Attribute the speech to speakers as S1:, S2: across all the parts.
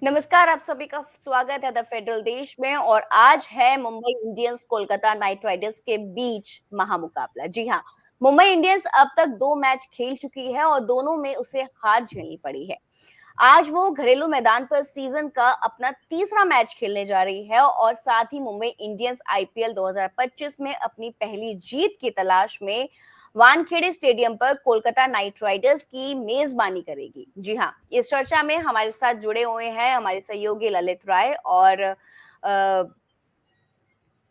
S1: नमस्कार, आप सभी का स्वागत है द फेडरल देश में और आज है Mumbai Indians Kolkata night Riders के बीच महामुकाबला। जी हाँ, मुंबई इंडियंस अब तक 2 मैच खेल चुकी है और दोनों में उसे हार झेलनी पड़ी है। आज वो घरेलू मैदान पर सीजन का अपना तीसरा मैच खेलने जा रही है और साथ ही मुंबई इंडियंस आईपीएल 2025 में अपनी पहली जीत की तलाश में वानखेड़े स्टेडियम पर कोलकाता नाइट राइडर्स की मेजबानी करेगी। जी हाँ, इस चर्चा में हमारे साथ जुड़े हुए हैं हमारे सहयोगी ललित राय और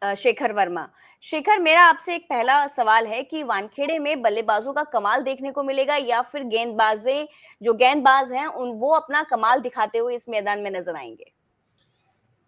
S1: शेखर वर्मा। शेखर, मेरा आपसे एक पहला सवाल है कि वानखेड़े में बल्लेबाजों का कमाल देखने को मिलेगा या फिर जो गेंदबाज हैं उन वो अपना कमाल दिखाते हुए इस मैदान में नजर आएंगे?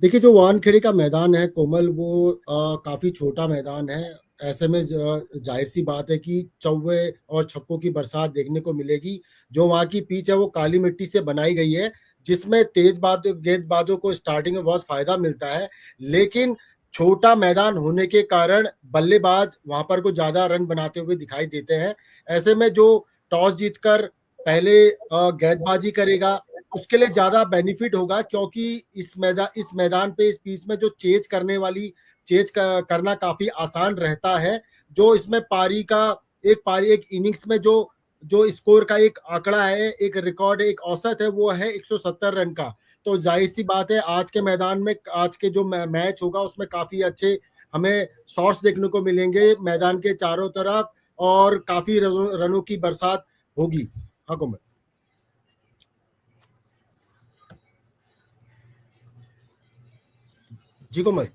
S2: देखिए, जो वानखेड़े का मैदान है कोमल, वो काफी छोटा मैदान है। ऐसे में जाहिर सी बात है कि चौवे और छक्कों की बरसात देखने को मिलेगी। जो वहाँ की पिच है वो काली मिट्टी से बनाई गई है, जिसमें गेंदबाजों को स्टार्टिंग में बहुत फायदा मिलता है। लेकिन छोटा मैदान होने के कारण बल्लेबाज वहां पर को ज्यादा रन बनाते हुए दिखाई देते हैं। ऐसे में जो टॉस जीतकर पहले गेंदबाजी करेगा उसके लिए ज्यादा बेनिफिट होगा, क्योंकि इस मैदान पे इस पिच में जो करना काफी आसान रहता है। जो इसमें पारी एक इनिंग्स में जो जो स्कोर का एक आंकड़ा है, एक रिकॉर्ड, एक औसत है, वो है 170 रन का। तो जाहिर सी बात है आज के मैदान में आज के जो मैच होगा उसमें काफी अच्छे हमें शॉट्स देखने को मिलेंगे मैदान के चारों तरफ, और काफी रनों की बरसात होगी। हाँ कोमल। जी कोमल।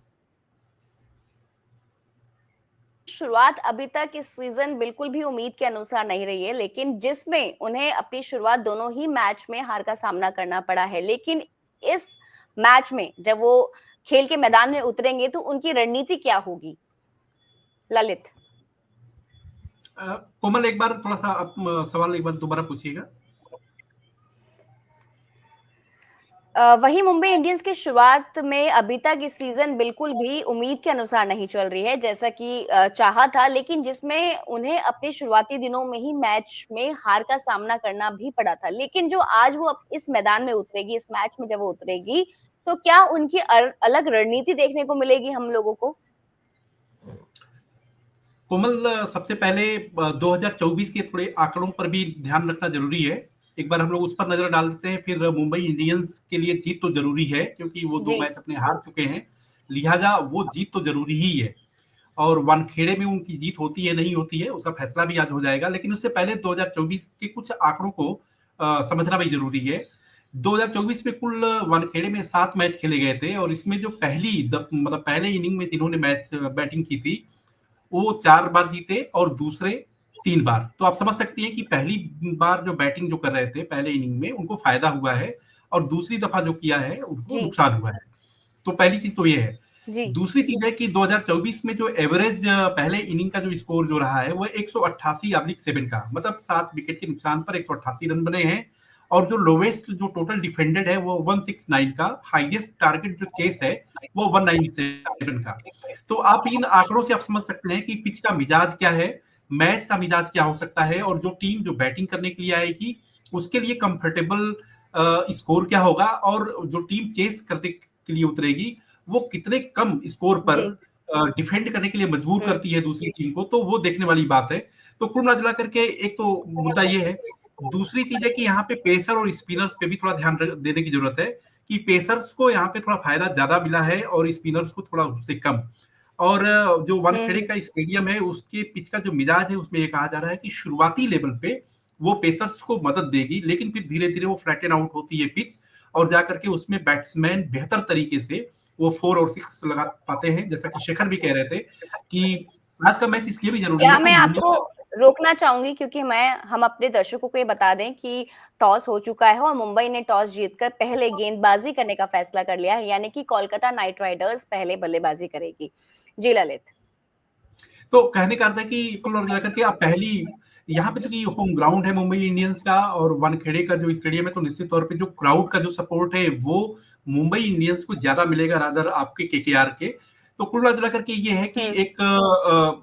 S1: शुरुआत अभी तक इस सीजन बिल्कुल भी उम्मीद के अनुसार नहीं रही है, लेकिन जिसमें उन्हें अपनी शुरुआत दोनों ही मैच में हार का सामना करना पड़ा है। लेकिन इस मैच में जब वो खेल के मैदान में उतरेंगे तो उनकी रणनीति क्या होगी? ललित।
S3: कोमल, एक बार थोड़ा सा आप सवाल एक बार दोबारा पूछिएगा।
S1: वही मुंबई इंडियंस की शुरुआत में अभी तक इस सीजन बिल्कुल भी उम्मीद के अनुसार नहीं चल रही है, जैसा कि चाहा था, लेकिन जिसमें उन्हें अपने शुरुआती दिनों में ही मैच में हार का सामना करना भी पड़ा था। लेकिन जो आज वो इस मैदान में उतरेगी, इस मैच में जब वो उतरेगी, तो क्या उनकी अलग रणनीति देखने को मिलेगी हम लोगों को?
S3: कोमल, सबसे पहले 2024 के थोड़े आंकड़ों पर भी ध्यान रखना जरूरी है। एक बार हम लोग उस पर नजर डाल देते हैं, फिर मुंबई इंडियंस के लिए जीत तो जरूरी है क्योंकि वो 2
S1: जी।
S3: मैच अपने हार चुके हैं, लिहाजा वो जीत तो जरूरी ही है। और वानखेड़े में उनकी जीत होती है नहीं होती है उसका फैसला भी आज हो जाएगा, लेकिन उससे पहले 2024 के कुछ आंकड़ों को समझना भी जरूरी है। 2024 में कुल वानखेड़े में 7 मैच खेले गए थे और इसमें जो मतलब पहले इनिंग में जिन्होंने मैच बैटिंग की थी वो 4 बार जीते और दूसरे 3 बार। तो आप समझ सकती हैं कि पहली बार जो बैटिंग जो कर रहे थे पहले इनिंग में उनको फायदा हुआ है और दूसरी दफा जो किया है उनको
S1: जी।
S3: नुकसान हुआ है। तो पहली चीज तो ये है।
S1: जी।
S3: दूसरी चीज है कि 2024 में जो एवरेज पहले इनिंग का जो स्कोर जो रहा है वो 188/7 का, मतलब 7 विकेट के नुकसान पर 188 रन बने हैं। और जो लोवेस्ट जो टोटल डिफेंडेड है वो 169 का, हाईएस्ट टारगेट जो चेस है वो 197 का। तो आप इन आंकड़ों से आप समझ सकते हैं कि पिच का मिजाज क्या है, मैच का मिजाज क्या हो सकता है, और जो टीम जो बैटिंग करने के लिए आएगी उसके लिए कंफर्टेबल स्कोर क्या होगा, और जो टीम चेस करने के लिए उतरेगी वो कितने कम स्कोर पर
S1: जी।
S3: डिफेंड करने के लिए मजबूर
S1: हम्म।
S3: करती है दूसरी टीम को, तो वो देखने वाली बात है। तो कुल मिला करके एक तो मुद्दा ये है। दूसरी चीज है कि यहाँ पे पेसर और स्पिनर्स पे भी थोड़ा ध्यान देने की जरूरत है कि पेसर्स को यहाँ पे थोड़ा फायदा ज्यादा मिला है और स्पिनर्स को थोड़ा उससे कम। और जो वानखेड़े का स्टेडियम है उसके पिच का जो मिजाज है उसमें ये कहा जा रहा है कि शुरुआती लेवल पे वो पेसर्स को मदद देगी, लेकिन फिर धीरे धीरे वो फ्लैटन आउट होती है पिच और जाकर के उसमें बैट्समैन बेहतर तरीके से वो 4 और 6 लगा पाते हैं। जैसा कि शेखर भी कह रहे थे कि आज का मैच इसलिए भी जरूरी है
S1: यहाँ
S3: कि
S1: मैं आपको रोकना चाहूंगी क्योंकि हम अपने दर्शकों को ये बता दें कि टॉस हो चुका है और मुंबई ने टॉस जीतकर पहले गेंदबाजी करने का फैसला कर लिया है, यानी कि कोलकाता नाइट राइडर्स पहले बल्लेबाजी करेगी। जी ललित।
S3: तो कहने का अर्थ है कि कुल मिलाकर के आप पहली यहाँ पे चूंकि होम ग्राउंड है मुंबई इंडियंस का और वानखेड़े का जो स्टेडियम है, तो निश्चित तौर पे जो क्राउड का जो सपोर्ट है वो मुंबई इंडियंस को ज्यादा मिलेगा रादर आपके केकेआर के। तो कुल मिलाकर के ये है कि एक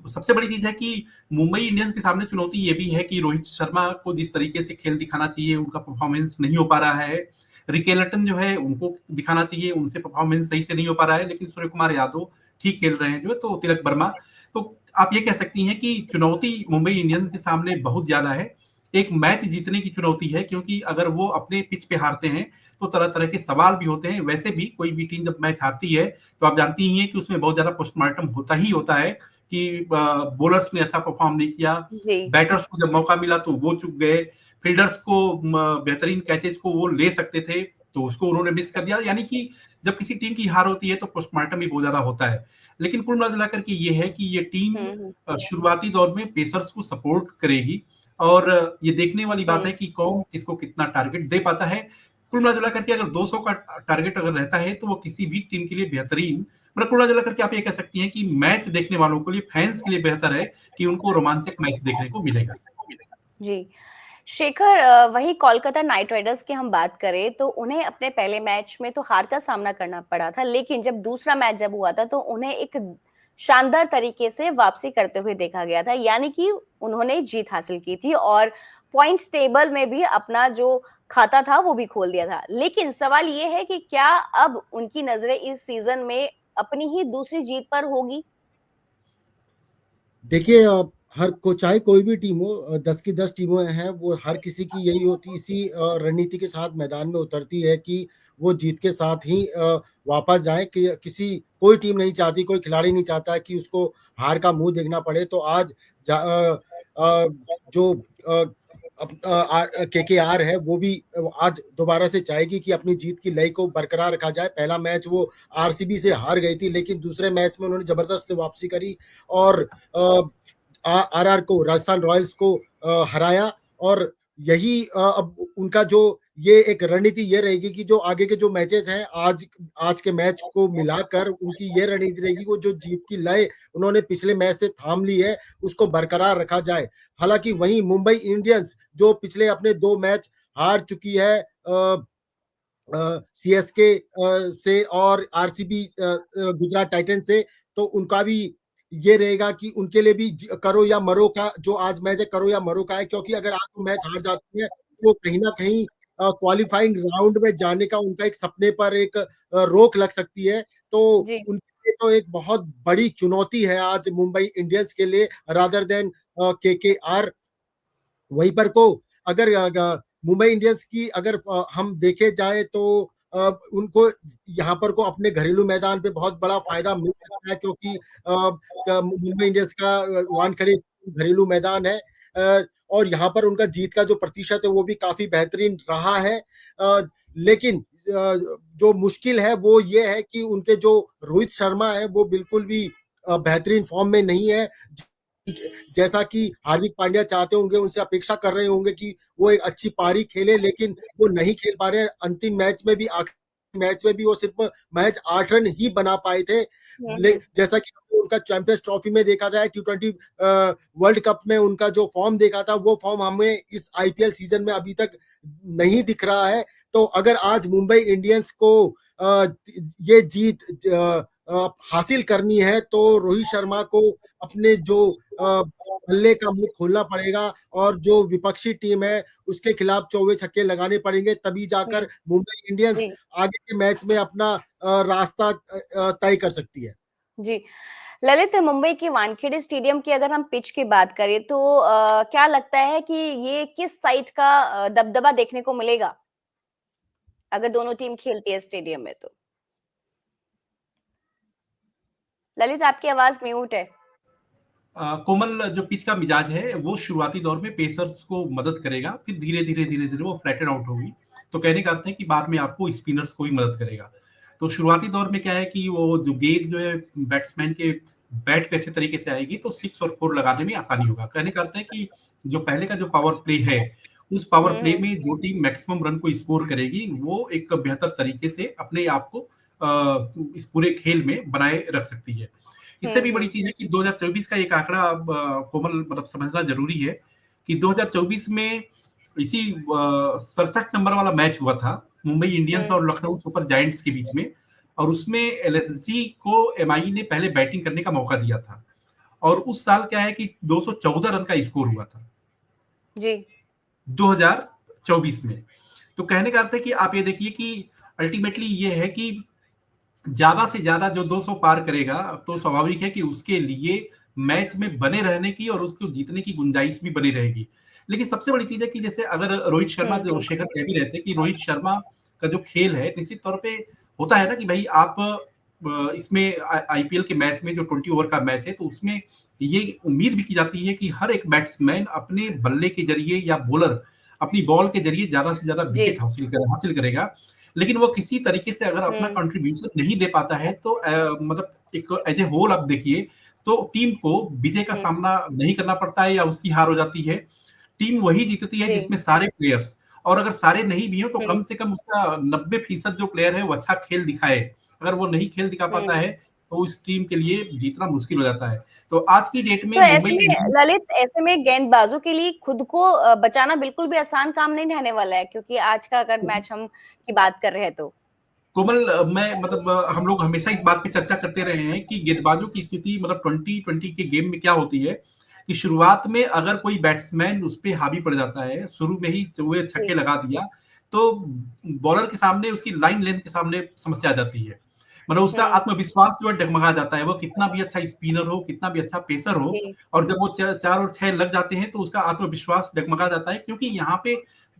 S3: सबसे बड़ी चीज है कि मुंबई इंडियंस के सामने चुनौती ये भी है कि रोहित शर्मा को जिस तरीके से खेल दिखाना चाहिए उनका परफॉर्मेंस नहीं हो पा रहा है। रिकेलटन जो है उनको दिखाना चाहिए, उनसे परफॉर्मेंस सही से नहीं हो पा रहा है, लेकिन सूर्य कुमार यादव ठीक खेल रहे हैं जो है, तो तिलक वर्मा, तो आप ये कह सकती हैं कि चुनौती मुंबई इंडियंस के सामने बहुत ज्यादा है। एक मैच जीतने की चुनौती है, क्योंकि अगर वो अपने पिच पे हारते हैं तो तरह तरह के सवाल भी होते हैं। वैसे भी कोई भी टीम जब मैच हारती है तो आप जानती ही हैं कि उसमें बहुत ज्यादा पोस्टमार्टम होता ही होता है कि बॉलर्स ने अच्छा परफॉर्म नहीं किया,
S1: जी।
S3: बैटर्स को जब मौका मिला तो वो चूक गए, फील्डर्स को बेहतरीन कैचेस को वो ले सकते थे तो उसको उन्होंने मिस कर दिया। यानी कि जब किसी टीम की हार होती है तो पोस्टमार्टम भी बहुत ज्यादा होता है। लेकिन कुल मिला करके ये है कि ये टीम शुरुआती दौर में पेसर्स को सपोर्ट करेगी, और ये देखने वाली बात है कि कौन किसको कितना टारगेट दे पाता है। कुल मिला करके अगर 200 का टारगेट अगर रहता है तो वो किसी भी टीम के लिए बेहतरीन, मतलब कुल मिला करके आप ये कह सकती हैं कि मैच देखने वालों के लिए, फैंस के लिए बेहतर है कि उनको रोमांचक मैच देखने को मिलेगा।
S1: जी। शेखर, वही कोलकाता नाइट राइडर्स की हम बात करें तो उन्हें अपने पहले मैच में तो हार का सामना करना पड़ा था, लेकिन जब दूसरा मैच जब हुआ था तो उन्हें एक शानदार तरीके से वापसी करते हुए देखा गया था, यानी कि उन्होंने जीत हासिल की थी और पॉइंट्स टेबल में भी अपना जो खाता था वो भी खोल दिया था। लेकिन सवाल ये है कि क्या अब उनकी नजरें इस सीजन में अपनी ही दूसरी जीत पर होगी?
S2: देखिए, हर को चाहे कोई भी टीम हो, 10 की 10 टीमें हैं, वो हर किसी की यही होती, इसी रणनीति के साथ मैदान में उतरती है कि वो जीत के साथ ही वापस जाए। कि कोई टीम नहीं चाहती, कोई खिलाड़ी नहीं चाहता कि उसको हार का मुंह देखना पड़े। तो आज जो केकेआर है वो भी आज दोबारा से चाहेगी कि अपनी जीत की लय को बरकरार रखा जाए। पहला मैच वो आरसीबी से हार गई थी, लेकिन दूसरे मैच में उन्होंने जबरदस्त वापसी करी और आरआर को, राजस्थान रॉयल्स को हराया। और यही अब उनका जो ये एक रणनीति ये रहेगी कि जो आगे के जो मैचेस हैं, आज के मैच को मिलाकर उनकी ये रणनीति रहेगी कि वो जो जीत की लय उन्होंने पिछले मैच से थाम ली है उसको बरकरार रखा जाए। हालांकि वहीं मुंबई इंडियंस जो पिछले अपने 2 मैच हार चुकी है सीएसके से और आरसीबी गुजरात टाइटन से, तो उनका भी ये रहेगा कि उनके लिए भी करो या मरो का जो आज मैच है, करो या मरो का है। क्योंकि अगर आज वो मैच हार जाती है तो कहीं ना कहीं क्वालिफाइंग राउंड में जाने का उनका एक सपने पर एक रोक लग सकती है। तो
S1: जी।
S2: उनके लिए तो एक बहुत बड़ी चुनौती है आज मुंबई इंडियंस के लिए, रादर देन केकेआर। वहीं पर को अगर मुंबई इंडियंस की अगर हम देखे जाए तो उनको यहाँ पर को अपने घरेलू मैदान पे बहुत बड़ा फायदा मिल सकता है, क्योंकि मुंबई इंडियंस का वानखेड़े घरेलू मैदान है और यहाँ पर उनका जीत का जो प्रतिशत है वो भी काफी बेहतरीन रहा है। लेकिन जो मुश्किल है वो ये है कि उनके जो रोहित शर्मा है वो बिल्कुल भी बेहतरीन फॉर्म में नहीं है। जैसा कि हार्दिक पांड्या चाहते होंगे, उनसे अपेक्षा कर रहे होंगे कि वो एक अच्छी पारी खेले, लेकिन वो नहीं खेल पा रहे। अंतिम मैच में भी, आखिरी मैच में भी वो सिर्फ मैच 8 रन ही बना पाए थे। जैसा कि उनका चैंपियंस ट्रॉफी में देखा जाए, T20 वर्ल्ड कप में उनका जो फॉर्म देखा था वो फॉर्म हमें इस आईपीएल सीजन में अभी तक नहीं दिख रहा है। तो अगर आज मुंबई इंडियंस को ये जीत हासिल करनी है तो रोहित शर्मा को अपने जो बल्ले का मुंह खोलना पड़ेगा और जो विपक्षी टीम है उसके खिलाफ चौवे छक्के लगाने पड़ेंगे, तभी जाकर मुंबई इंडियंस आगे के मैच में अपना रास्ता तय कर सकती है।
S1: जी। ललित, मुंबई के वानखेड़े स्टेडियम की अगर हम पिच की बात करें तो क्या लगता है कि ये किस साइड का दबदबा देखने को मिलेगा अगर दोनों टीम खेलती है स्टेडियम में तो? ललित, आपकी आवाज म्यूट है।
S3: कोमल, जो पिच का मिजाज है वो शुरुआती दौर में पेसर्स को मदद करेगा, फिर धीरे धीरे धीरे धीरे वो फ्लैटेड आउट होगी। तो कहने का अर्थ है कि बाद में आपको स्पिनर्स को ही मदद करेगा। तो शुरुआती दौर में क्या है कि वो जो गेंद जो है बैट्समैन के बैट पे अच्छे तरीके से आएगी तो 6 और 4 लगाने में आसानी होगा। कहने का अर्थ है कि जो पहले का जो पावर प्ले है, उस पावर प्ले में जो टीम मैक्सिमम रन को स्कोर करेगी वो एक बेहतर तरीके से अपने आप को इस पूरे खेल में बनाए रख सकती है। इससे भी बड़ी चीज है कि 2024 का एक आंकड़ा कोमल मतलब समझना जरूरी है कि 2024 में इसी 67 नंबर वाला मैच हुआ था मुंबई इंडियंस और लखनऊ सुपर जायंट्स के बीच में, और उसमें एलएसजी को एमआई ने पहले बैटिंग करने का मौका दिया था, और उस साल क्या है कि 214 रन का स्कोर हुआ था
S1: जी
S3: 2024 में। तो कहने का अर्थ है कि आप ये देखिए कि अल्टीमेटली ये है कि ज्यादा से ज्यादा जो 200 पार करेगा तो स्वाभाविक है कि उसके लिए मैच में बने रहने की और उसको जीतने की गुंजाइश भी बनी रहेगी। लेकिन सबसे बड़ी चीज है कि जैसे अगर रोहित शर्मा, जो शेखर कह भी रहते हैं कि रोहित शर्मा का जो खेल है निश्चित तौर पे होता है ना कि भाई आप इसमें आईपीएल के मैच में जो 20 ओवर का मैच है तो उसमें ये उम्मीद भी की जाती है कि हर एक बैट्समैन अपने बल्ले के जरिए या बॉलर अपनी बॉल के जरिए ज्यादा से ज्यादा विकेट हासिल करेगा। लेकिन वो किसी तरीके से अगर अपना कंट्रीब्यूशन नहीं दे पाता है तो मतलब एक एज ए होल आप देखिए तो टीम को विजय का सामना नहीं करना पड़ता है या उसकी हार हो जाती है। टीम वही जीतती है जिसमें सारे प्लेयर्स, और अगर सारे नहीं भी हो तो कम से कम उसका 90% जो प्लेयर है वो अच्छा खेल दिखाए। अगर वो नहीं खेल दिखा पाता है तो उस टीम के लिए जीतना मुश्किल हो जाता है। तो आज की डेट में
S1: तो ऐसे
S3: मुंबई
S1: में ललित, ऐसे में गेंदबाजों के लिए खुद को बचाना बिल्कुल भी आसान काम नहीं रहने वाला है, क्योंकि आज का अगर मैच हम की बात कर रहे हैं तो
S3: कोमल, मैं मतलब हम लोग हमेशा इस बात पे चर्चा करते रहे हैं कि गेंदबाजों की स्थिति मतलब 2020 के गेम में क्या होती है कि शुरुआत में अगर कोई बैट्समैन उस पर हावी पड़ जाता है, शुरू में ही चौके छक्के लगा दिया, तो बॉलर के सामने उसकी लाइन लेंथ के सामने समस्या आ जाती है। मतलब उसका आत्मविश्वास जो है डगमगा जाता है। वो कितना भी अच्छा स्पिनर हो, कितना भी अच्छा पेसर हो, और जब वो 4 और 6 लग जाते हैं तो उसका आत्मविश्वास डगमगा जाता है, क्योंकि यहाँ पे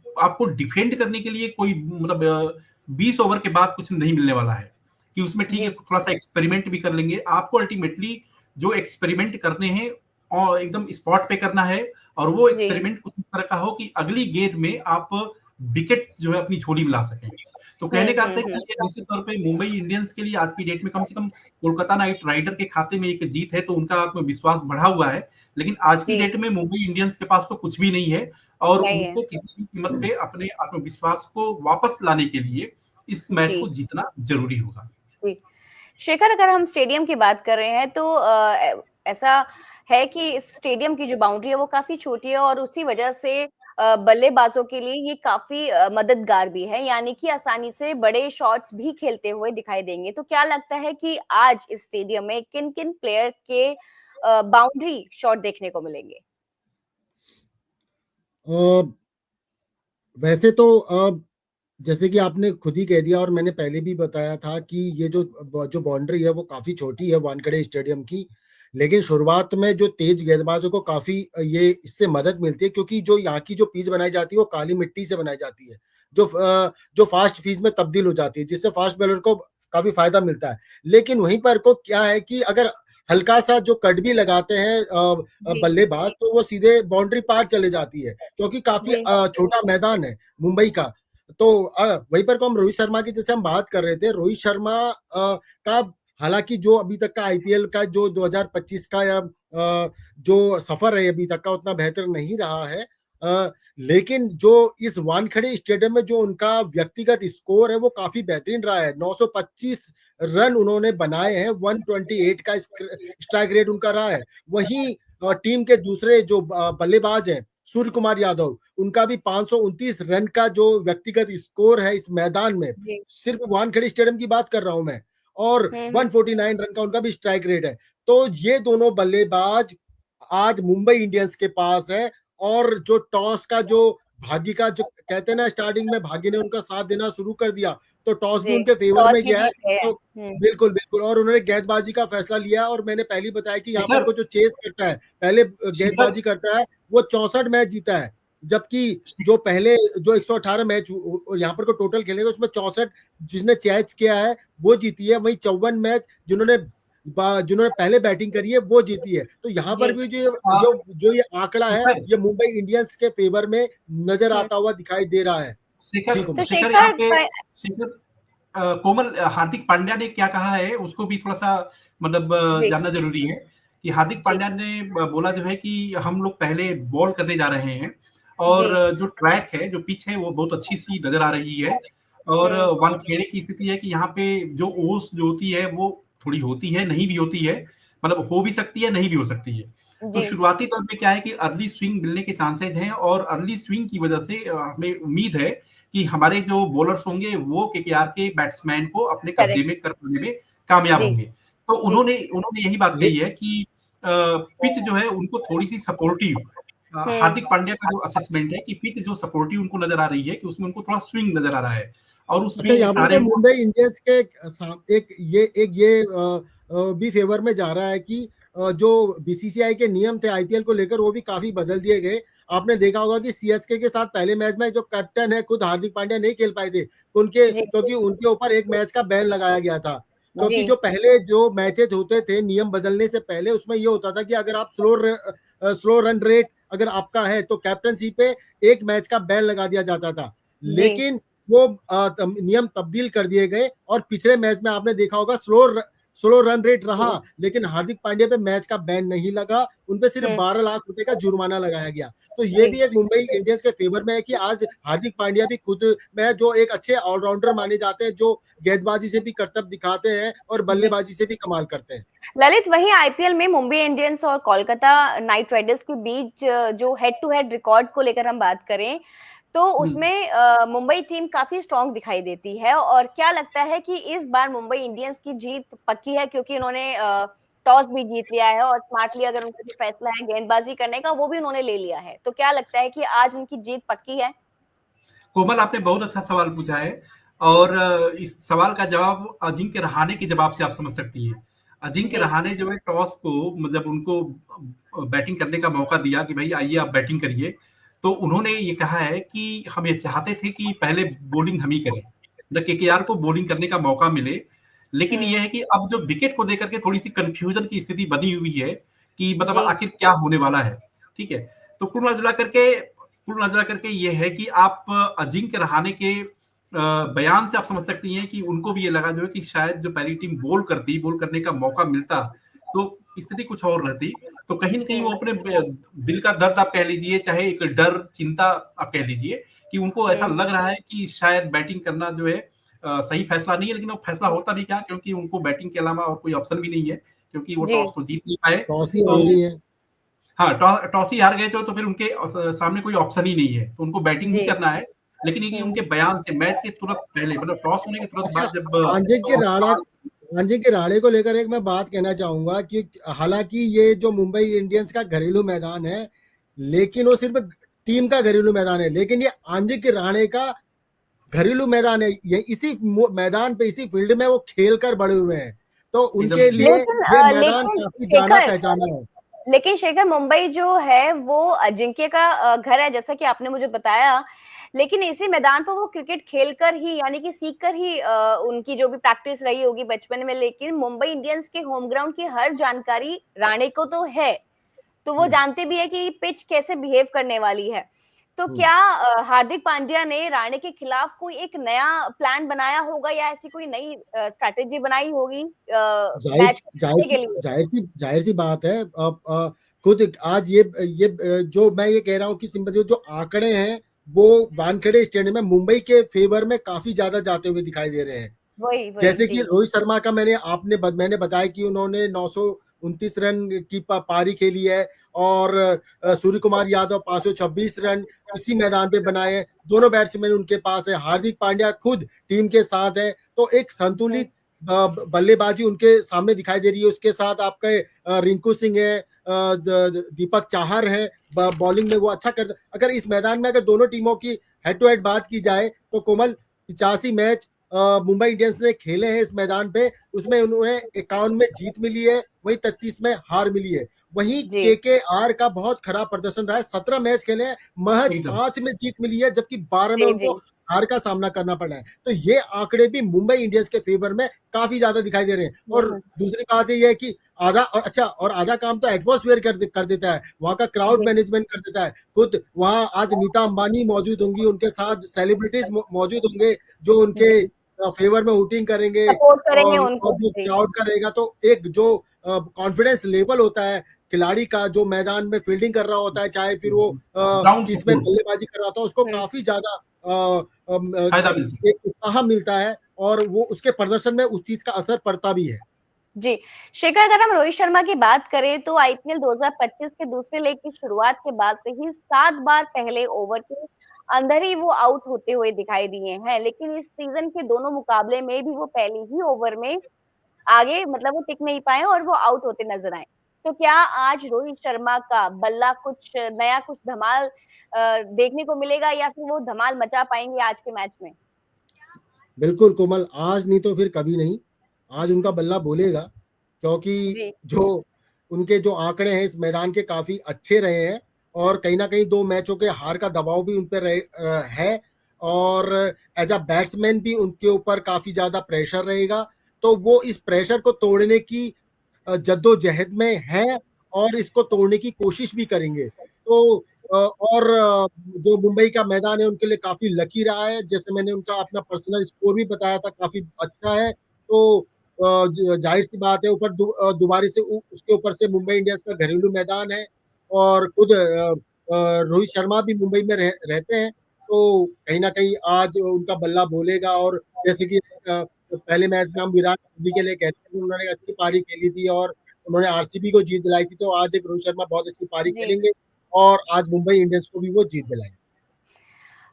S3: आपको डिफेंड करने के लिए कोई मतलब 20 ओवर के बाद कुछ नहीं मिलने वाला है कि उसमें ठीक है थोड़ा सा एक्सपेरिमेंट भी कर लेंगे। आपको अल्टीमेटली जो एक्सपेरिमेंट करने हैं और एकदम स्पॉट पे करना है, और वो एक्सपेरिमेंट कुछ इस तरह का हो कि अगली गेंद में आप विकेट जो है अपनी झोली में ला सकें। तो कहने का अर्थ है कि ये निश्चित तौर पे मुंबई इंडियंस के लिए आज की डेट में कम से कम कोलकाता नाइट राइडर के खाते में एक जीत है, तो उनका आत्मविश्वास बढ़ा हुआ है। लेकिन आज की डेट में मुंबई इंडियंस के पास तो कुछ भी नहीं है, और उनको किसी भी कीमत पे अपने आत्मविश्वास को वापस लाने के लिए इस मैच को जीतना जरूरी होगा।
S1: जी। शेखर, अगर हम स्टेडियम की बात कर रहे हैं तो ऐसा है कि इस स्टेडियम की जो बाउंड्री है वो काफी छोटी है और उसी वजह से बल्लेबाजों के लिए ये काफी मददगार भी है, यानी कि आसानी से बड़े शॉट्स भी खेलते हुए दिखाई देंगे। तो क्या लगता है कि आज इस स्टेडियम में किन-किन प्लेयर के बाउंड्री शॉट देखने को मिलेंगे?
S2: वैसे तो जैसे कि आपने खुद ही कह दिया और मैंने पहले भी बताया था कि ये जो बाउंड्री है वो काफी छोटी है वानखेड़े स्टेडियम की। लेकिन शुरुआत में जो तेज गेंदबाजों को काफी ये इससे मदद मिलती है, क्योंकि जो यहाँ की जो पिच बनाई जाती है वो काली मिट्टी से बनाई जाती है, जो फास्ट पिच में तब्दील हो जाती है, जिससे फास्ट बॉलर को काफी फायदा मिलता है। लेकिन वहीं पर को क्या है कि अगर हल्का सा जो कट भी लगाते हैं बल्लेबाज तो वो सीधे बाउंड्री पार चले जाती है, क्योंकि काफी छोटा मैदान है मुंबई का। तो वहीं पर को हम रोहित शर्मा की जैसे हम बात कर रहे थे, रोहित शर्मा का हालांकि जो अभी तक का आईपीएल का जो 2025 का या जो सफर है अभी तक का उतना बेहतर नहीं रहा है, लेकिन जो इस वानखेड़े स्टेडियम में जो उनका व्यक्तिगत स्कोर है वो काफी बेहतरीन रहा है। 925 रन उन्होंने बनाए हैं, 128 का स्ट्राइक रेट उनका रहा है। वहीं टीम के दूसरे जो बल्लेबाज हैं सूर्य कुमार यादव, उनका भी 529 रन का जो व्यक्तिगत स्कोर है इस मैदान में, सिर्फ वानखेड़े स्टेडियम की बात कर रहा हूं मैं, और 149 रन का उनका भी स्ट्राइक रेट है। तो ये दोनों बल्लेबाज आज मुंबई इंडियंस के पास है, और जो टॉस का जो भाग्य का जो कहते हैं ना, स्टार्टिंग में भाग्य ने उनका साथ देना शुरू कर दिया, तो टॉस भी उनके फेवर में गया है। तो बिल्कुल बिल्कुल, और उन्होंने गेंदबाजी का फैसला लिया, और मैंने पहले बताया कि यहाँ पर को जो चेस करता है, पहले गेंदबाजी करता है, वो 64 मैच जीता है, जबकि जो पहले जो 118 मैच यहाँ पर को टोटल खेलेगा उसमें 64 जिसने चैच किया है वो जीती है। वही 54 मैच जिन्होंने पहले बैटिंग करी है वो जीती है। तो यहाँ पर भी जो ये आंकड़ा है ये मुंबई इंडियंस के फेवर में नजर आता हुआ दिखाई दे रहा है।
S3: कोमल, हार्दिक पांड्या ने क्या कहा है उसको भी थोड़ा सा मतलब जानना जरूरी है कि हार्दिक पांड्या ने बोला जो है कि हम लोग पहले बॉल करने जा रहे हैं, और जो ट्रैक है, जो पिच है वो बहुत अच्छी सी नजर आ रही है, और वानखेड़े की स्थिति है कि यहाँ पे जो ओस जो होती है वो थोड़ी होती है, नहीं भी होती है, मतलब हो भी सकती है, नहीं भी हो सकती है। तो शुरुआती तौर पे क्या है कि अर्ली स्विंग मिलने के चांसेस हैं, और अर्ली स्विंग की वजह से हमें उम्मीद है कि हमारे जो बॉलर्स होंगे वो केकेआर के बैट्समैन को अपने कब्जे में कर पाने में कामयाब होंगे। तो उन्होंने यही बात कही है कि पिच जो है उनको थोड़ी सी सपोर्टिव हार्दिक पांड्या का जो असेसमेंट है कि पिच जो सपोर्टिव उनको नजर आ रही है कि उसमें उनको थोड़ा स्विंग नजर आ रहा है और
S2: अच्छा,
S3: उसमें
S2: यहाँ पर
S3: इशारे
S2: तो मुंबई इंडियंस के एक ये भी फेवर में जा रहा है कि जो बीसीसीआई के नियम थे आईपीएल को लेकर वो भी काफी बदल दिए गए। आपने देखा होगा कि सीएसके के साथ पहले मैच में जो कैप्टन है खुद हार्दिक पांड्या नहीं खेल पाए थे
S1: जी,
S2: क्योंकि उनके ऊपर एक मैच का बैन लगाया गया था। क्योंकि
S1: जी,
S2: जो पहले जो मैचेस होते थे नियम बदलने से पहले उसमें ये होता था कि अगर आप स्लो रन रेट अगर आपका है तो कैप्टनसी पे एक मैच का बैन लगा दिया जाता था।
S1: जी,
S2: लेकिन वो नियम तब्दील कर दिए गए और पिछले मैच में आपने देखा होगा स्लो रन रेट रहा,
S1: हुँ,
S2: लेकिन हार्दिक पांड्या पे मैच का बैन नहीं लगा, उन पे सिर्फ
S1: हुँ,
S2: 12 लाख रुपए का जुर्माना लगाया गया। तो ये
S1: जी,
S2: भी एक मुंबई इंडियंस के फेवर में है कि आज हार्दिक पांड्या भी खुद में जो एक अच्छे ऑलराउंडर माने जाते हैं, जो गेंदबाजी से भी करतब दिखाते हैं और
S1: जी।
S2: बल्लेबाजी से भी कमाल करते हैं।
S1: ललित, वहीं आईपीएल में मुंबई इंडियंस और कोलकाता नाइट राइडर्स के बीच जो हेड टू हेड रिकॉर्ड को लेकर हम बात करें, तो
S3: हम्म।
S1: उसमें मुंबई टीम काफी स्ट्रांग दिखाई देती है और क्या लगता है कि इस बार मुंबई इंडियंस की जीत पक्की है क्योंकि इन्होंने टॉस भी जीत लिया है और स्मार्टली अगर उनका जो फैसला है गेंदबाजी करने का वो भी उन्होंने ले लिया है। तो क्या लगता है कि आज उनकी जीत पक्की है?
S3: कोमल, आपने बहुत अच्छा सवाल पूछा है और इस सवाल का जवाब अजिंक्य रहाणे के जवाब से आप समझ सकती हैं। अजिंक्य
S1: जी,
S3: रहाणे जो है टॉस को मतलब उनको बैटिंग करने का मौका दिया कि भाई आइए आप बैटिंग करिए, तो उन्होंने ये कहा है कि हम ये चाहते थे कि पहले बॉलिंग हम ही करें, मतलब केकेआर को बॉलिंग करने का मौका मिले। लेकिन
S1: हुँ,
S3: ये है कि अब जो विकेट को देकर के थोड़ी सी कंफ्यूजन की स्थिति बनी हुई है कि मतलब
S1: जी,
S3: आखिर क्या होने वाला है। ठीक है, तो कुल मिला करके ये है कि आप अजिंक्य रहाणे के बयान से आप समझ सकती हैं कि उनको भी ये लगा जो है कि शायद जो पहली टीम बोल करने का मौका मिलता तो स्थिति कुछ और रहती। तो कहीं ना कहीं वो
S1: हुँ,
S3: अपने दिल का दर्द आप कह लीजिए, चाहे एक डर चिंता आप कह लीजिए, कि उनको ऐसा
S1: हुँ,
S3: लग रहा है कि शायद बैटिंग करना जो है सही फैसला नहीं है। लेकिन वो फैसला होता भी क्या, क्योंकि उनको बैटिंग के अलावा और कोई ऑप्शन भी नहीं है, क्योंकि वो
S1: जी,
S3: टॉस तो जीत नहीं पाए।
S2: टॉस ही
S3: तो
S2: हार गई है।
S3: हाँ, टॉस ही हार गए तो फिर उनके सामने कोई ऑप्शन ही नहीं है, तो उनको बैटिंग ही
S1: जी,
S3: करना है। लेकिन ये कि
S1: हुँ,
S3: उनके बयान से मैच के तुरंत पहले मतलब टॉस होने के तुरंत
S2: अच्छा,
S3: बाद जब
S2: आंजे के राणा आंजे के राणे को लेकर एक मैं बात कहना चाहूंगा कि हालांकि ये जो मुंबई इंडियंस का घरेलू मैदान है, लेकिन वो सिर्फ टीम का घरेलू मैदान है, लेकिन ये आंजे के राणे का घरेलू मैदान है। ये इसी मैदान पे इसी फील्ड में वो खेल कर बड़े हुए हैं, तो
S3: एकदम
S2: उनके
S3: सही।
S2: लिए ये मैदान
S1: लेकिन
S2: काफी जाना
S1: शेखर
S2: पहचाना है।
S1: मुंबई जो है वो अजिंक्य का घर है जैसा कि आपने मुझे बताया। लेकिन इसी मैदान पर वो क्रिकेट खेलकर ही यानी कि सीख कर ही उनकी जो भी प्रैक्टिस रही होगी बचपन में, लेकिन मुंबई इंडियंस के होम ग्राउंड की हर जानकारी राणे को तो है। तो वो
S2: हम्म,
S1: जानते भी है कि पिच कैसे बिहेव करने वाली है। तो
S2: हम्म।
S1: क्या हार्दिक पांड्या ने राणे के खिलाफ कोई एक नया प्लान बनाया होगा या ऐसी कोई नई स्ट्रैटेजी बनाई होगी
S2: जाहिर
S1: मैच को
S2: जाहिर
S1: जीतने के
S2: सी
S1: लिए?
S2: जाहिर सी बात है। खुद आज ये जो मैं ये कह रहा हूँ कि सिंपल जो आंकड़े हैं वो वानखेड़े स्टेडियम में मुंबई के फेवर में काफी ज्यादा जाते हुए दिखाई दे रहे हैं।
S1: वही, वही,
S2: जैसे कि
S1: जी।
S2: रोहित शर्मा का मैंने बताया कि उन्होंने 929 रन की पारी खेली है और सूर्य कुमार यादव 526 रन इसी मैदान पे बनाए हैं। दोनों बैट्समैन उनके पास है, हार्दिक पांड्या खुद टीम के साथ है, तो एक
S1: हुँ,
S2: संतुलित बल्लेबाजी उनके सामने दिखाई दे रही है। उसके साथ आपके रिंकू सिंह है, दीपक चाहर है, बॉलिंग में वो अच्छा करता। अगर इस मैदान में अगर दोनों टीमों की हेड टू हेड बात की जाए तो कोमल 85 मैच मुंबई इंडियंस ने खेले हैं इस मैदान पे, उसमें उन्हें 51 में जीत मिली है, वहीं 33 में हार मिली है। वहीं
S1: जी,
S2: के आर का बहुत खराब प्रदर्शन रहा है, 17 मैच खेले हैं, महज
S3: एकदम
S2: 5 में जीत मिली है, जबकि 12 में
S1: जी,
S2: उनको
S1: जी।
S2: हार का सामना करना पड़ा है। तो ये आंकड़े भी मुंबई इंडियंस के फेवर में काफी ज्यादा दिखाई दे रहे हैं।
S1: हुँ,
S2: और
S1: हुँ।
S2: दूसरी बात ये है कि आधा काम तो एटमॉस्फेयर कर देता है, वहां का क्राउड
S1: जी,
S2: मैनेजमेंट कर देता है। खुद वहां आज नीता अंबानी मौजूद होंगी, उनके साथ सेलिब्रिटीज मौजूद होंगे जो उनके
S1: जी।
S2: फेवर में वोटिंग करेंगे।
S1: सपोर्ट करेंगे
S2: और
S1: उनको।
S2: जो
S1: जी,
S2: क्राउड का रहेगा तो एक जो कॉन्फिडेंस लेवल होता है खिलाड़ी का, जो मैदान में फील्डिंग कर रहा होता है, चाहे फिर वो
S3: ग्राउंड
S2: किस में
S3: सपोर्ट
S2: बल्लेबाजी कर रहा होता है, उसको
S1: हुँ।
S2: काफी ज्यादा
S3: फायदा मिलता है।
S2: एक उत्साह मिलता है और वो उसके प्रदर्शन में उस चीज का असर पड़ता भी है।
S1: जी, शेखर, अगर हम रोहित शर्मा की बात करें तो आईपीएल 2025 के दूसरे लेग की शुरुआत के बाद से ही 7 बार पहले ओवर के अंदर ही वो आउट होते हुए दिखाई दिए हैं। लेकिन इस सीजन के दोनों मुकाबले में भी वो पहले ही ओवर में आगे मतलब वो टिक नहीं पाए और वो आउट होते नजर आए। तो क्या आज रोहित शर्मा का बल्ला कुछ नया, कुछ धमाल देखने को मिलेगा या फिर वो धमाल मचा पाएंगे आज के मैच में?
S2: बिल्कुल कोमल, आज नहीं तो फिर कभी नहीं, आज उनका बल्ला बोलेगा, क्योंकि
S1: जी।
S2: जो उनके जो आंकड़े हैं इस मैदान के काफी अच्छे रहे हैं, और कहीं ना कहीं 2 मैचों के हार का दबाव भी उन पर है, और एज अ बैट्समैन भी उनके ऊपर काफी ज्यादा प्रेशर रहेगा। तो वो इस प्रेशर को तोड़ने की जद्दोजहद में है, और इसको तोड़ने की कोशिश भी करेंगे। तो और जो मुंबई का मैदान है उनके लिए काफी लकी रहा है, जैसे मैंने उनका अपना पर्सनल स्कोर भी बताया था, काफी अच्छा है। तो जाहिर सी बात है, ऊपर दोबारा से उसके ऊपर से मुंबई इंडियंस का घरेलू मैदान है, और खुद रोहित शर्मा भी मुंबई में रहते हैं। तो कहीं ना कहीं आज उनका बल्ला बोलेगा। और जैसे कि पहले मैच में हम विराट कोहली के लिए कहते हैं, उन्होंने अच्छी पारी खेली थी और उन्होंने आरसीबी को जीत दिलाई थी, तो आज एक रोहित शर्मा बहुत अच्छी पारी
S1: जी।
S2: खेलेंगे, और आज मुंबई इंडियंस को भी वो जीत दिलाएंगे।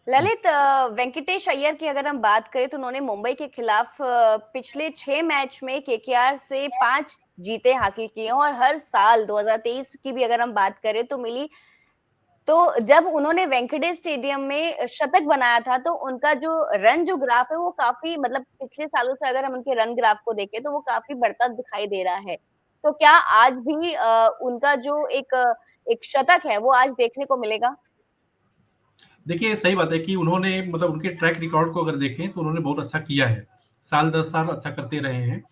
S1: ललित, वेंकटेश अय्यर की अगर हम बात करें तो उन्होंने मुंबई के खिलाफ पिछले 6 मैच में केकेआर से 5 जीते हासिल किए हैं और हर साल 2023 की भी अगर हम बात करें तो मिली। तो जब उन्होंने वेंकटेश स्टेडियम में शतक बनाया था तो उनका जो ग्राफ है वो काफी, मतलब पिछले सालों से अगर हम उनके रन ग्राफ को देखें तो वो काफी बढ़ता दिखाई दे रहा है। तो क्या आज भी उनका जो एक शतक है वो आज देखने को मिलेगा?
S3: देखिए, सही बात है कि उन्होंने मतलब उनके ट्रैक रिकॉर्ड को अगर देखें तो उन्होंने बहुत अच्छा किया है। साल दर साल अच्छा करते रहे हैं।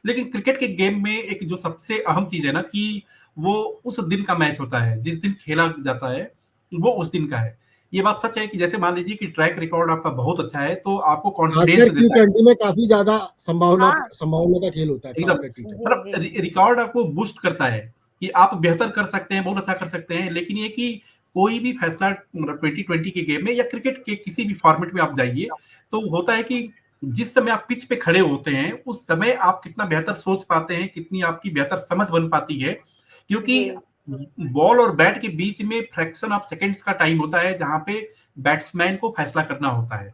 S3: लेकिन क्रिकेट के गेम में एक जो सबसे अहम चीज़ है ना कि वो उस दिन का मैच होता है, जिस दिन खेला जाता है, वो उस दिन का है। ये बात सच है कि जैसे मान लीजिए कि ट्रैक रिकॉर्ड आपका बहुत अच्छा है, तो आपको
S2: खासकर
S3: कॉन्फिडेंस
S2: टी
S3: देता है।
S2: ट्वेंटी में काफी ज्यादा संभावना
S1: हाँ।
S2: संभावना का खेल होता है,
S3: एकदम
S2: खासकर टी ट्वेंटी।
S3: मतलब
S1: जी, जी।
S3: रिकॉर्ड आपको बूस्ट करता है कि आप बेहतर कर सकते हैं, बहुत अच्छा कर सकते हैं। लेकिन ये कि कोई भी फैसला मतलब 2020 के गेम में या क्रिकेट के किसी भी फॉर्मेट में आप जाइए, तो होता है कि जिस समय आप पिच पे खड़े होते हैं, उस समय आप कितना बेहतर सोच पाते हैं, कितनी आपकी बेहतर समझ बन पाती है। क्योंकि
S1: जी,
S3: बॉल और बैट के बीच में फ्रैक्शन ऑफ सेकंड्स का टाइम होता है, जहां पे बैट्समैन को फैसला करना होता है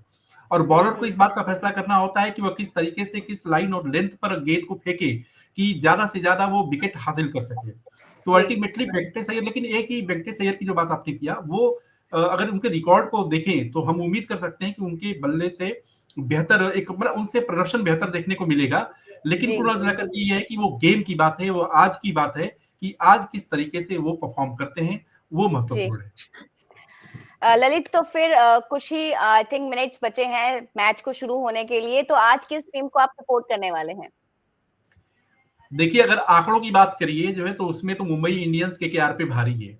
S3: और बॉलर को
S1: बिल्कुल।
S3: इस बात का फैसला करना होता है कि वह किस तरीके से, किस लाइन और लेंथ पर गेंद को फेंके कि ज्यादा से ज्यादा वो विकेट हासिल कर सके। तो
S1: जी,
S3: अल्टीमेटली वेंकटेश अय्यर, लेकिन एक ही वेंकटेश अय्यर की जो बात आपने किया, वो अगर उनके रिकॉर्ड को देखें तो हम उम्मीद कर सकते हैं कि उनके बल्ले से बेहतर एक मतलब उनसे प्रदर्शन बेहतर देखने को मिलेगा। लेकिन
S1: जी,
S3: कुल मिलाकर के ये है कि वो गेम की बात है, वो आज की बात है कि आज किस तरीके से वो परफॉर्म करते हैं, वो
S1: जी।
S3: महत्वपूर्ण है।
S1: ललित, तो फिर कुछ ही आई थिंक मिनट्स बचे हैं मैच को शुरू होने के लिए, तो आज किस टीम को आप सपोर्ट करने वाले हैं?
S3: देखिए, अगर आंकड़ों की बात करिए जो है, तो उसमें तो मुंबई इंडियंस केकेआर पे भारी है।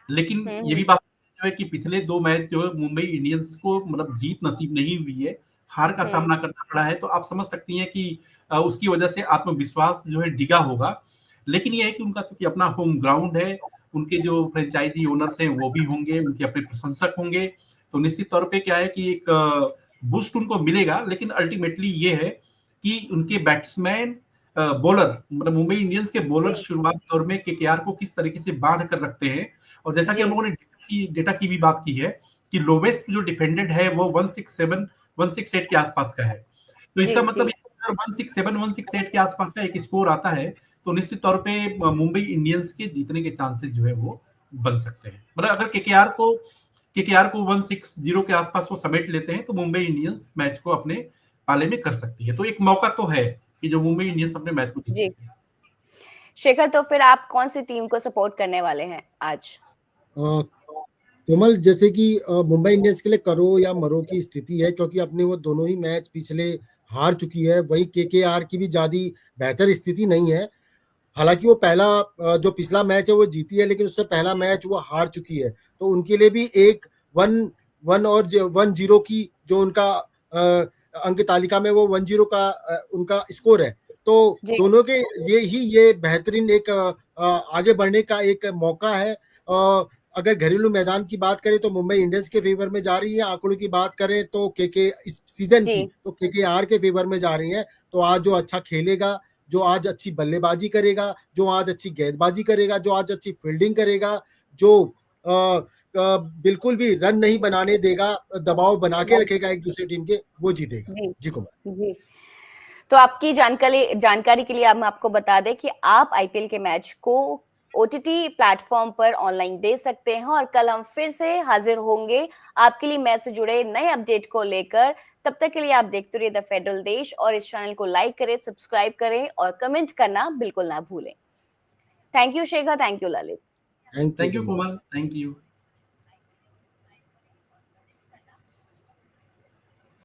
S3: लेकिन ये भी
S1: हुँ।
S3: बात जो है कि पिछले 2 मैच जो है मुंबई इंडियंस को मतलब जीत नसीब नहीं हुई है, हार का
S1: हुँ।
S3: सामना करना पड़ा है, तो आप समझ सकती हैं कि उसकी वजह से आत्मविश्वास जो है डिगा होगा। लेकिन ये है कि उनका चूँकि अपना होम ग्राउंड है, उनके जो फ्रेंचाइज़ी ओनर्स हैं वो भी होंगे, उनके अपने प्रशंसक होंगे, तो निश्चित तौर पे क्या है कि एक बूस्ट उनको मिलेगा। लेकिन अल्टीमेटली ये है कि उनके बैट्समैन बॉलर मतलब मुंबई इंडियंस के बॉलर
S1: जी,
S3: शुरुआत दौर में केकेआर को किस तरीके से बाँध कर रखते हैं। और जैसा कि हम
S1: जी,
S3: लोगों ने डेटा की भी बात की है कि लोवेस्ट जो डिफेंडेड है वो 167 168 के आसपास का है। तो
S1: जी,
S3: इसका मतलब
S1: जी,
S3: है कि अगर 167 168 के आसपास का एक स्कोर आता है, तो निश्चित तौर पे मुंबई इंडियंस के जीतने के चांसेस जो है वो बन सकते हैं। मतलब अगर केकेआर को 160 के आसपास वो समेट लेते हैं, तो मुंबई इंडियंस मैच को अपने पाले में कर सकती है। तो एक मौका तो है कि जो मुंबई इंडियंस अपने मैच को जीत
S1: जी।
S3: सके।
S1: शेखर, तो फिर आप कौन-सी टीम को सपोर्ट करने वाले हैं आज?
S2: अ, कोमल, जैसे कि मुंबई इंडियंस के लिए करो या मरो की स्थिति है, क्योंकि अपने वो दोनों ही मैच पिछले हार चुकी है। वही केकेआर की भी ज्यादा बेहतर स्थिति नहीं है। हालांकि वो पहला जो पिछला मैच है वो जीती है, लेकिन उससे पहला मैच वो हार चुकी है। तो उनके लिए भी एक वन वन और 1-0 की जो उनका अंक तालिका में वो 1-0 का उनका स्कोर है। तो
S1: जी,
S2: दोनों के ये बेहतरीन एक आगे बढ़ने का एक मौका है। अगर घरेलू मैदान की बात करें तो मुंबई इंडियंस के फेवर में जा रही है, आंकड़ों की बात करें तो केके इस सीजन
S1: जी,
S2: की तो केकेआर के फेवर में जा रही है। तो आज जो अच्छा खेलेगा, जो आज अच्छी बल्लेबाजी करेगा, जो आज अच्छी गेंदबाजी करेगा, जो आज अच्छी फील्डिंग करेगा, जो बिल्कुल भी रन नहीं बनाने देगा, दबाव बना के रखेगा एक दूसरी टीम के, वो जीतेगा।
S1: जी,
S2: जी कुमार।
S1: जी। तो आपकी जानकारी जानकारी के लिए अब हम आपको बता दें कि आप आईपीएल के मैच को ओटीटी प्लेटफॉर्म पर ऑनलाइन दे सकते हैं। और कल हम फिर से हाजिर होंगे आपके लिए मैच से जुड़े नए अपडेट को लेकर। तब तक के लिए आप देखते रहिए द फेडरल देश और इस चैनल को लाइक करें, सब्सक्राइब करें और कमेंट करना बिल्कुल ना भूलें। Thank you Shekhar, thank you Lalit.
S2: Thank you
S3: thank you
S2: Komal.
S3: Komal, thank you.